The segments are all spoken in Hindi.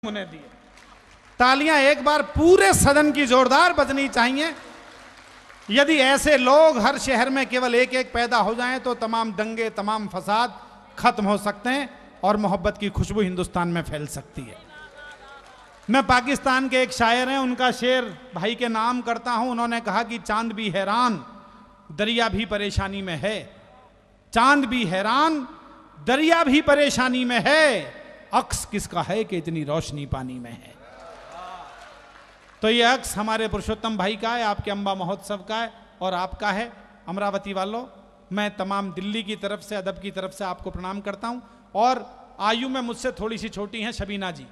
उन्हें दिए। तालियां एक बार पूरे सदन की जोरदार बजनी चाहिए। यदि ऐसे लोग हर शहर में केवल एक एक पैदा हो जाएं तो तमाम दंगे, तमाम फसाद खत्म हो सकते हैं और मोहब्बत की खुशबू हिंदुस्तान में फैल सकती है। मैं पाकिस्तान के एक शायर हैं, उनका शेर भाई के नाम करता हूं। उन्होंने कहा कि चांद भी हैरान, दरिया भी परेशानी में है। चांद भी हैरान, दरिया भी परेशानी में है, अक्स किसका है कि इतनी रोशनी पानी में है। तो ये अक्स हमारे पुरुषोत्तम भाई का है, आपके अंबा महोत्सव का है और आपका है। अमरावती वालों, मैं तमाम दिल्ली की तरफ से, अदब की तरफ से आपको प्रणाम करता हूं। और आयु में मुझसे थोड़ी सी छोटी हैं शबीना जी,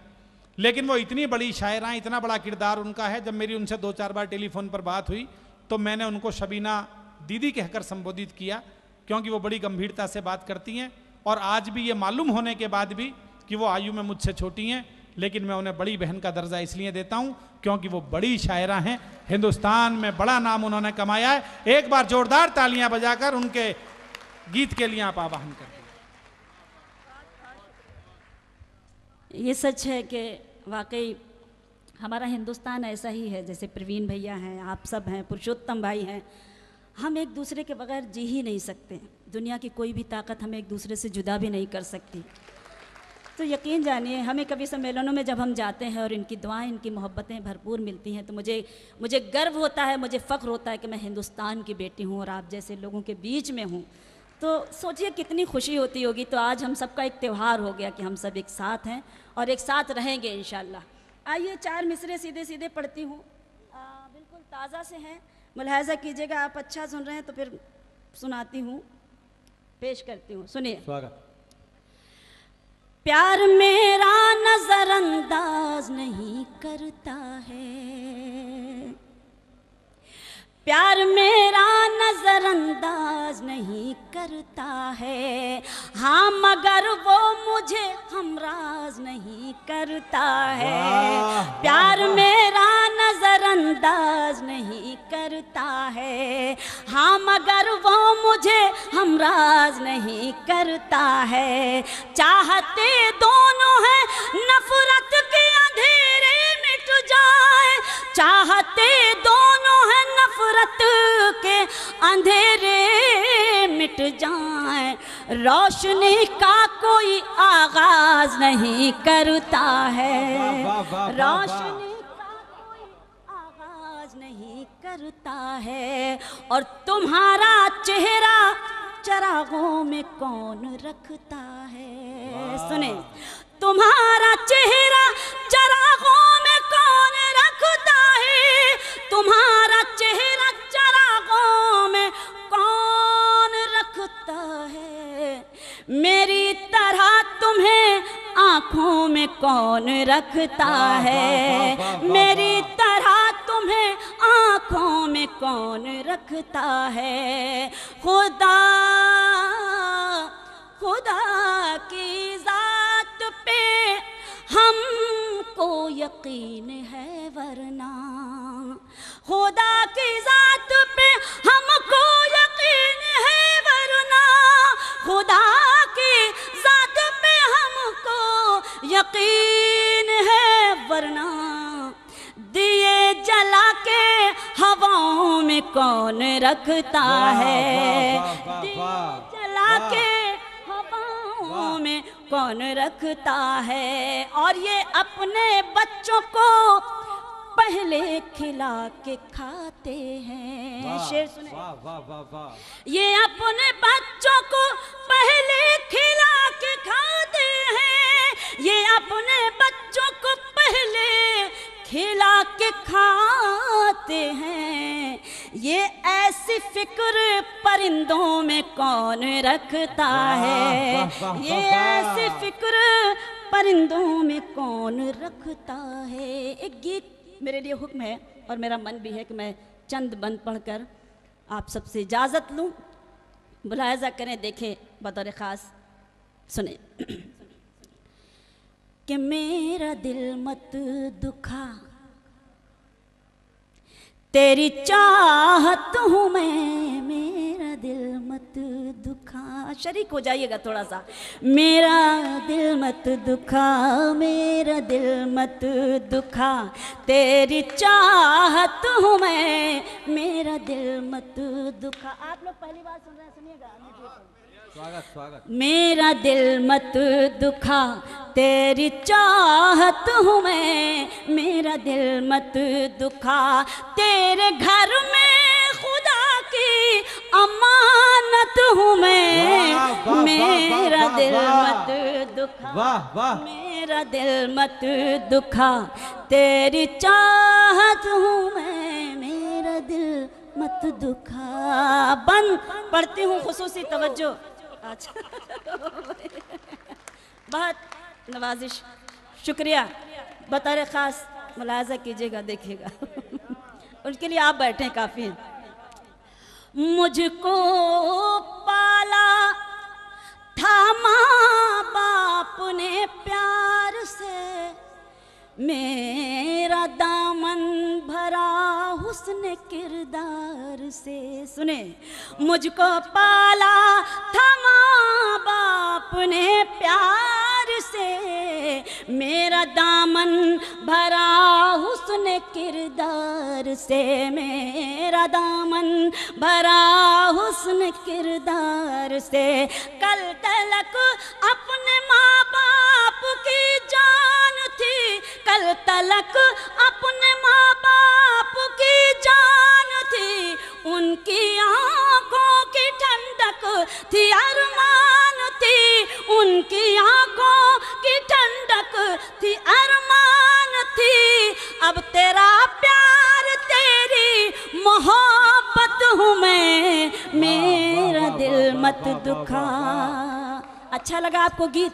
लेकिन वो इतनी बड़ी शायरा, इतना बड़ा किरदार उनका है। जब मेरी उनसे 2-4 बार टेलीफोन पर बात हुई तो मैंने उनको शबीना दीदी कहकर संबोधित किया, क्योंकि वो बड़ी गंभीरता से बात करती हैं। और आज भी ये मालूम होने के बाद भी कि वो आयु में मुझसे छोटी हैं, लेकिन मैं उन्हें बड़ी बहन का दर्जा इसलिए देता हूं क्योंकि वो बड़ी शायरा हैं। हिंदुस्तान में बड़ा नाम उन्होंने कमाया है। एक बार जोरदार तालियां बजाकर उनके गीत के लिए आप आवाहन करें। ये सच है कि वाकई हमारा हिंदुस्तान ऐसा ही है, जैसे प्रवीण भैया हैं, आप सब हैं, पुरुषोत्तम भाई हैं। हम एक दूसरे के बगैर जी ही नहीं सकते। दुनिया की कोई भी ताकत हमें एक दूसरे से जुदा भी नहीं कर सकती। तो यकीन जानिए, हमें कभी सम्मेलनों में जब हम जाते हैं और इनकी दुआएं, इनकी मोहब्बतें भरपूर मिलती हैं तो मुझे गर्व होता है, मुझे फ़ख्र होता है कि मैं हिंदुस्तान की बेटी हूँ और आप जैसे लोगों के बीच में हूँ। तो सोचिए कितनी खुशी होती होगी। तो आज हम सबका एक त्यौहार हो गया कि हम सब एक साथ हैं और एक साथ रहेंगे इंशाल्लाह। आइए 4 मिसरे सीधे सीधे पढ़ती हूँ, बिल्कुल ताज़ा से हैं, मुलाहजा कीजिएगा। आप अच्छा सुन रहे हैं तो फिर सुनाती हूँ, पेश करती हूँ, सुनिए। स्वागत। प्यार मेरा नजरअंदाज नहीं करता है, प्यार मेरा नजरअंदाज नहीं करता है, हाँ मगर वो मुझे हमराज नहीं करता है। प्यार मेरा नजरअंदाज नहीं करता है, हाँ मगर वो मुझे हमराज नहीं करता है। चाहते दोनों हैं नफरत के अंधेरे मिट जाए, चाहते दोनों हैं नफरत के अंधेरे मिट जाए, रोशनी का कोई आगाज नहीं करता है, रोशनी का कोई आगाज नहीं करता है। और तुम्हारा चेहरा चरागों में कौन रखता है, सुने। तुम्हारा चेहरा चरागों में कौन रखता है, तुम्हारा चेहरा चरागों में कौन रखता है। मेरी तरह तुम्हें आँखों में कौन रखता है, मेरी तरह तुम्हें आँखों में कौन रखता है। खुदा खुदा की जात पे हमको यकीन है वरना, खुदा की जात पे हमको यकीन है वरना, खुदा की जात पे हमको यकीन है वरना। दिए जला के हवाओं में कौन रखता है, दिए जला के हवाओं में कौन रखता है। और ये अपने बच्चों को पहले खिला के खाते हैं, शेर सुने। ये अपने बच्चों को पहले खिला के खाते हैं, ये अपने बच्चों को पहले खिला के खाते हैं। ये ऐसी फिक्र परिंदों में कौन रखता है, ये ऐसी फिक्र परिंदों में कौन रखता है। एक गीत मेरे लिए हुक्म है और मेरा मन भी है कि मैं चंद बंद पढ़कर आप सबसे इजाज़त लूँ। मुलाहजा करें, देखें बतौर ख़ास, सुने। कि मेरा दिल मत दुखा, तेरी चाहत हूँ मैं, मेरा दिल मत दुखा। शरीक हो जाइएगा थोड़ा सा। मेरा दिल मत दुखा, मेरा दिल मत दुखा, तेरी चाहत हूँ मैं, मेरा दिल मत दुखा। आप लोग पहली बार सुन रहे हैं, सुनिएगा। स्वागत स्वागत। मेरा दिल मत दुखा, तेरी चाहत हूँ मैं, मेरा दिल मत दुखा, तेरे घर में खुदा की अमानत हूँ मैं। वाह, वाह, मेरा वाह, दिल वाह, मत दुखा, वाह वाह। मेरा दिल मत दुखा, तेरी चाहत हूँ मैं, मेरा दिल मत दुखा। बंद पढ़ती हूँ, खुसूसी तवज्जो। अच्छा बहुत नवाजिश, शुक्रिया। बतौर ख़ास मुलाज़ा कीजिएगा, देखिएगा। उनके लिए आप बैठे काफ़ी हैं। मुझको पाला था माँ बाप ने प्यार से, मेरा दामन भरा हुस्न किरदार से। सुने, मुझको पाला था माँ बाप ने प्यार से, मेरा दामन भरा हुस्न किरदार से, मेरा दामन भरा हुस्न किरदार से। कल तलक अपने माँ बाप की जान थी, कल तलक अपने माँ बाप की जान थी, उनकी आंखों की ठंडक थी अरमान थी, उनकी आंखों की ठंडक थी अरमान थी। अब तेरा प्यार तेरी मोहब्बत हूँ मैं, मेरा दिल मत दुखा। अच्छा लगा आपको गीत?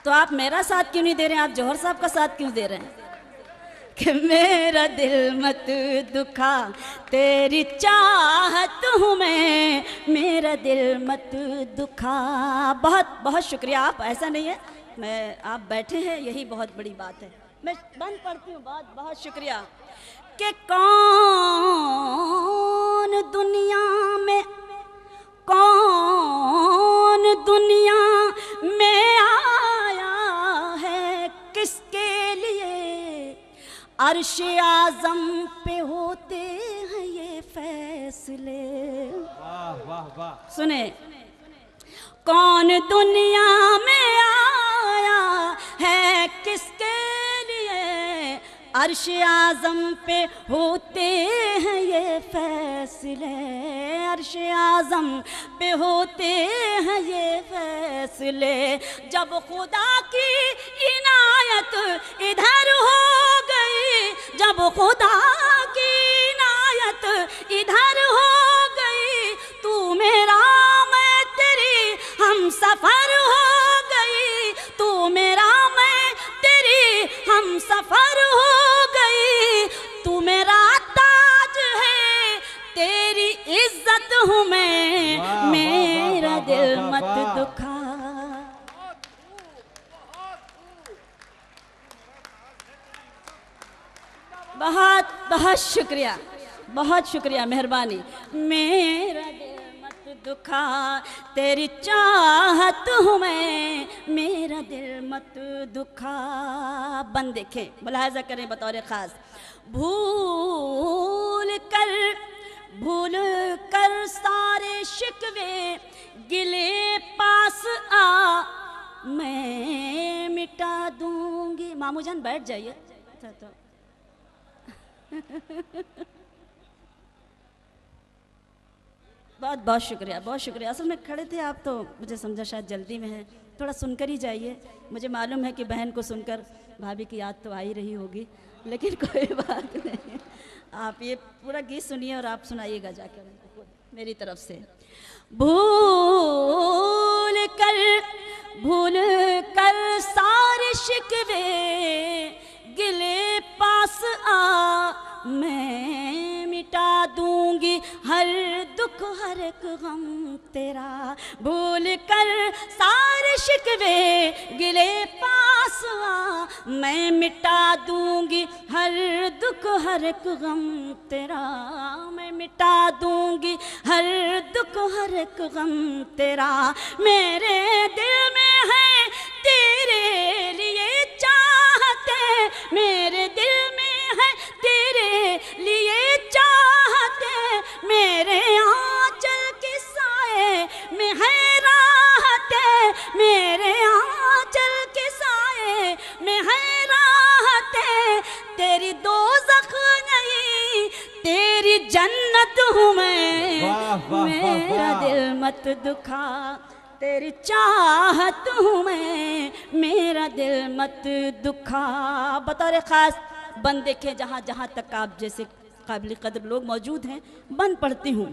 तो आप मेरा साथ क्यों नहीं दे रहे हैं? आप जौहर साहब का साथ क्यों दे रहे हैं? कि मेरा दिल मत दुखा, तेरी चाहत हूँ मैं, मेरा दिल मत दुखा। बहुत बहुत शुक्रिया। आप, ऐसा नहीं है, मैं, आप बैठे हैं, यही बहुत बड़ी बात है। मैं बंद पढ़ती हूँ। बहुत बहुत शुक्रिया। कि कौन दुनिया में, कौन दुनिया में आया है किसके लिए, अर्श आज़म पे होते हैं ये फैसले। वाह वाह वाह। सुने, कौन दुनिया में आया है किसके लिए, अर्श आज़म पे होते हैं ये फैसले, अर्श आज़म पे होते हैं ये फैसले। जब खुदा की इनायत इधर हो गई, जब खुदा की इनायत इधर हो गई, तू मेरा मैं तेरी हम सफ़र हो गई, तू मेरा मैं तेरी हम सफ़र हो गई, तू मेरा ताज है तेरी इज्जत हूँ मैं, मेरा दिल मत दुखा। बहुत बहुत शुक्रिया, बहुत शुक्रिया, मेहरबानी। मेरा दिल मत दुखा, तेरी चाहत हूँ मैं, मेरा दिल मत दुखा। बंद देखें, मुलाहजा करें बतौर ख़ास। भूल कर सारे शिकवे गिले पास आ, मैं मिटा दूंगी। मामू जान बैठ जाइए। तो बहुत बहुत शुक्रिया, बहुत शुक्रिया। असल में खड़े थे आप तो मुझे समझा शायद जल्दी में है, थोड़ा सुनकर ही जाइए। मुझे मालूम है कि बहन को सुनकर भाभी की याद तो आ ही रही होगी, लेकिन कोई बात नहीं। आप ये पूरा गीत सुनिए और आप सुनाइएगा जाकर मेरी तरफ से। भूल कर सारे शिकवे गिले पास आ, मैं मिटा दूंगी हर दुख हर एक गम तेरा। भूल कर सारे शिकवे गिले पास आ, मैं मिटा दूंगी हर दुख हर एक गम तेरा, मैं मिटा दूंगी हर दुख हर एक गम तेरा। मेरे दिल में है तेरे लिए चाहते, मेरे दिल में है तेरे लिए चाहते, मेरे आंचल के साए में है राहते, मेरे आंचल के साए में है राहते। तेरी दोज़ख नहीं तेरी जन्नत हूँ मैं, वाह, वाह, वाह, मेरा वाह। दिल मत दुखा, तेरी चाहत हूँ मैं, मेरा दिल मत दुखा। बतौर खास बन देखे जहाँ जहाँ तक आप जैसे काबिल कदर लोग मौजूद हैं, बन पढ़ती हूँ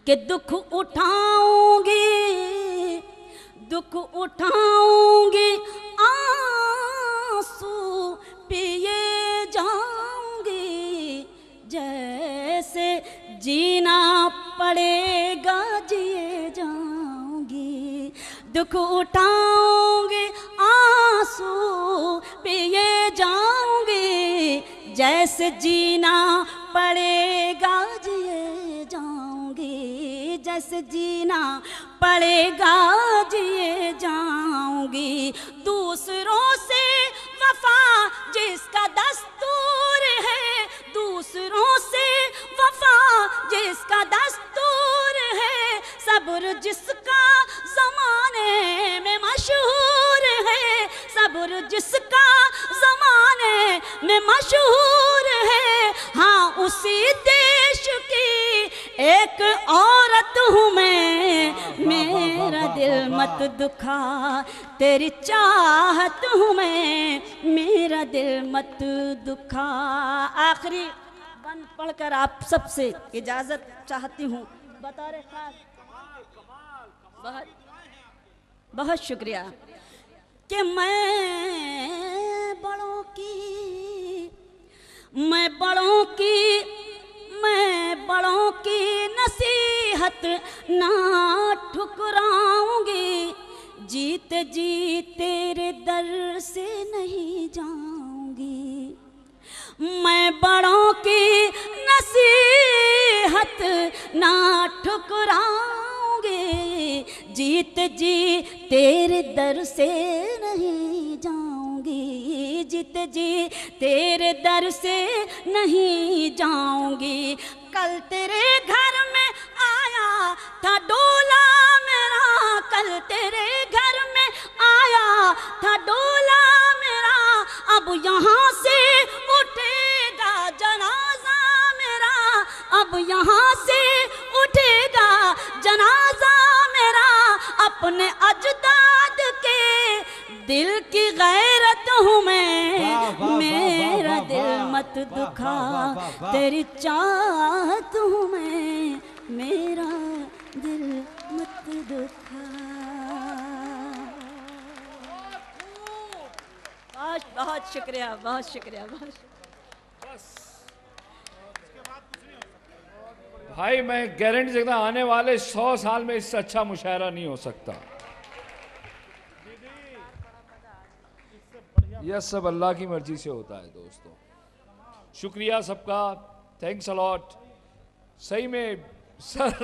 कि दुख उठाऊंगी, दुख उठाऊंगी, आंसू पिए जाऊंगी, जैसे जीना पड़ेगा जिए जाऊंगी। दुख उठाऊंगी, आंसू पिए जाऊंगी, जैसे जीना पड़ेगा जिए जाऊंगी, जैसे जीना पड़ेगा जिए जाऊंगी। दूसरों से वफा जिसका दस्तूर है, दूसरों से वफा जिसका दस्तूर है, सब्र जिसका ज़माने में मशहूर है, सब्र जिसका ज़माने में मशहूर है। हाँ, उसी देश की एक औरत हूँ मैं, मेरा दिल मत दुखा, तेरी चाहत हूँ मैं, मेरा दिल मत दुखा। आखिरी बन पढ़कर आप सबसे इजाज़त चाहती हूँ। बतौर खास बहुत बहुत शुक्रिया कि मैं बड़ों की नसीहत ना ठुकराऊंगी, जीते जी तेरे दर से नहीं जाऊंगी। मैं बड़ों की नसीहत ना ठुकराऊंगी, जीते जी तेरे दर से नहीं जाऊंगी, जीते जी तेरे दर से नहीं जाऊंगी। कल तेरे घर में आया था डोला मेरा, कल तेरे घर में आया था डोला मेरा, अब यहाँ से उठेगा जनाजा मेरा, अब यहाँ से उठेगा जनाजा मेरा। अपने अजदाद के दिल की गैरत हूँ मैं, मेरा दिल मत दुखा, तेरी चाहत हूँ मैं, मेरा दिल मत दुखा। बहुत बहुत शुक्रिया, बहुत शुक्रिया, बहुत शुक्रिया। भाई मैं गारंटी देता आने वाले 100 साल में इससे अच्छा मुशायरा नहीं हो सकता। यह सब अल्लाह की मर्जी से होता है दोस्तों। शुक्रिया सबका, थैंक्स अ लॉट। सही में सर